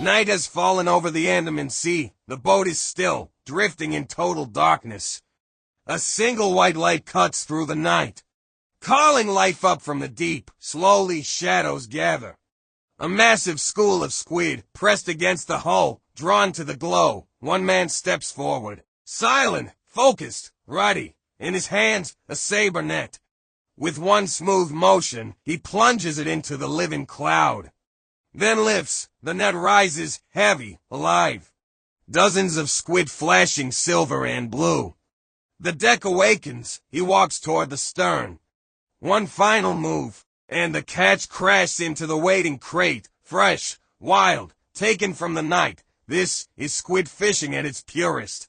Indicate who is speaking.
Speaker 1: Night has fallen over the Andaman Sea. The boat is still, drifting in total darkness. A single white light cuts through the night. Calling life up from the deep, slowly shadows gather. A massive school of squid, pressed against the hull, drawn to the glow. One man steps forward. Silent, focused, ruddy. In his hands, a saber net. With one smooth motion, he plunges it into the living cloud. Then lifts. The net rises, heavy, alive. Dozens of squid flashing silver and blue. The deck awakens. He walks toward the stern. One final move, and the catch crashes into the waiting crate. Fresh, wild, taken from the night. This is squid fishing at its purest.